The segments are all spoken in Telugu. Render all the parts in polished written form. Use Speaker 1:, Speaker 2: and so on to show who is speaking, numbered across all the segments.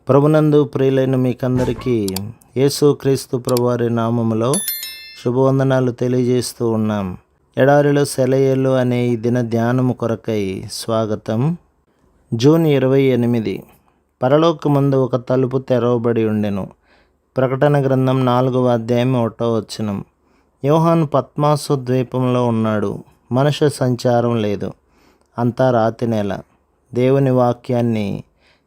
Speaker 1: ప్రభునందు ప్రియులైన మీకందరికీ యేసుక్రీస్తు ప్రభువారి నామములో శుభవందనాలు తెలియజేస్తూ ఉన్నాం. ఎడారిలో సెలయేళ్ళు అనే ఈ దిన ధ్యానము కొరకై స్వాగతం. జూన్ 28. పరలోకమందు ఒక తలుపు తెరవబడి ఉండెను. ప్రకటన గ్రంథం 4వ అధ్యాయం 1వ వచనం. యోహాను పత్మాసు ద్వీపంలో ఉన్నాడు. మనుష్య సంచారం లేదు. అంతా రాతి నేల. దేవుని వాక్యాన్ని,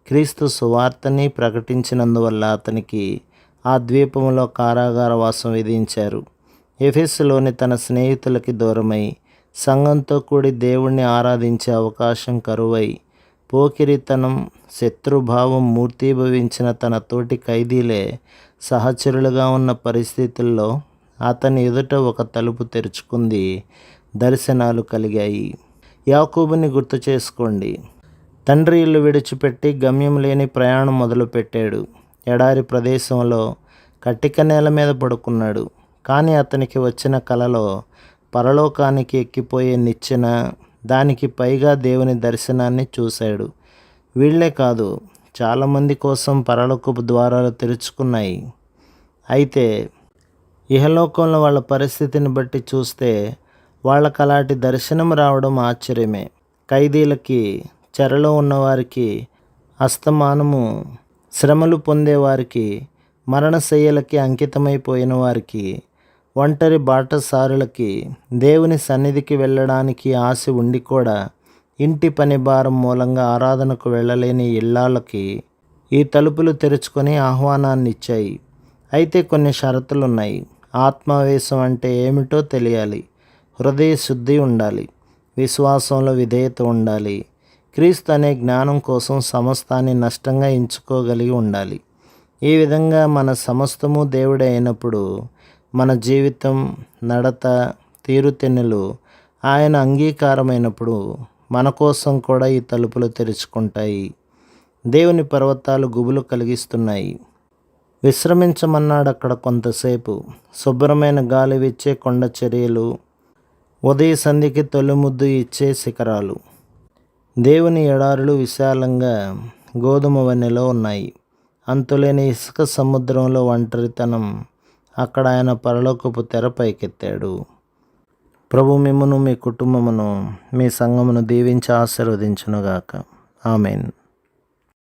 Speaker 1: క్రీస్తు సువార్తని ప్రకటించినందువల్ల అతనికి ఆ ద్వీపంలో కారాగార వాసం విధించారు. ఎఫెసులోని తన స్నేహితులకి దూరమై సంఘంతో కూడి దేవుణ్ణి ఆరాధించే అవకాశం కరువై పోకిరితనం, శత్రుభావం మూర్తీభవించిన తన తోటి ఖైదీలే సహచరులుగా ఉన్న పరిస్థితుల్లో అతని ఎదుట ఒక తలుపు తెరుచుకుంది. దర్శనాలు కలిగాయి. యాకోబుని గుర్తు చేసుకోండి. తండ్రి ఇల్లు విడిచిపెట్టి గమ్యం లేని ప్రయాణం మొదలుపెట్టాడు. ఎడారి ప్రదేశంలో కట్టిక నేల మీద పడుకున్నాడు. కానీ అతనికి వచ్చిన కలలో పరలోకానికి ఎక్కిపోయే నిచ్చెన, దానికి పైగా దేవుని దర్శనాన్ని చూశాడు. వీళ్లే కాదు, చాలామంది కోసం పరలోకపు ద్వారాలు తెరుచుకున్నాయి. అయితే ఇహలోకంలో వాళ్ళ పరిస్థితిని బట్టి చూస్తే వాళ్ళకు అలాంటి దర్శనం రావడం ఆశ్చర్యమే. ఖైదీలకి, చెరలో ఉన్నవారికి, అస్తమానము శ్రమలు పొందేవారికి, మరణశయ్యలకి అంకితమైపోయిన వారికి, ఒంటరి బాటసారులకి, దేవుని సన్నిధికి వెళ్ళడానికి ఆశ ఉండి కూడా ఇంటి పని భారం మూలంగా ఆరాధనకు వెళ్ళలేని ఇళ్ళాలకి ఈ తలుపులు తెరుచుకొని ఆహ్వానాన్ని ఇచ్చాయి. అయితే కొన్ని షరతులున్నాయి. ఆత్మావేశం అంటే ఏమిటో తెలియాలి. హృదయ శుద్ధి ఉండాలి. విశ్వాసంలో విధేయత ఉండాలి. క్రీస్తు అనే జ్ఞానం కోసం సమస్తాన్ని నష్టంగా ఎంచుకోగలిగి ఉండాలి. ఈ విధంగా మన సమస్తము దేవుడే అయినప్పుడు మన జీవితం, నడత, తీరుతెన్నులు ఆయన అంగీకారమైనప్పుడు మన కోసం కూడా ఈ తలుపులు తెరుచుకుంటాయి. దేవుని పర్వతాలు గుబులు కలిగిస్తున్నాయి. విశ్రమించమన్నాడు అక్కడ కొంతసేపు. శుభ్రమైన గాలి విచ్చే కొండ చర్యలు, ఉదయ సంధికి తొలిముద్దు ఇచ్చే శిఖరాలు. దేవుని ఎడారులు విశాలంగా గోధుమ వన్నెలో ఉన్నాయి. అంతులేని ఇసుక సముద్రంలో ఒంటరితనం. అక్కడ ఆయన పరలోకపు తెర పైకెత్తాడు. ప్రభు మిమ్మును, మీ కుటుంబమును, మీ సంఘమును దీవించి ఆశీర్వదించునుగాక. ఆమెన్.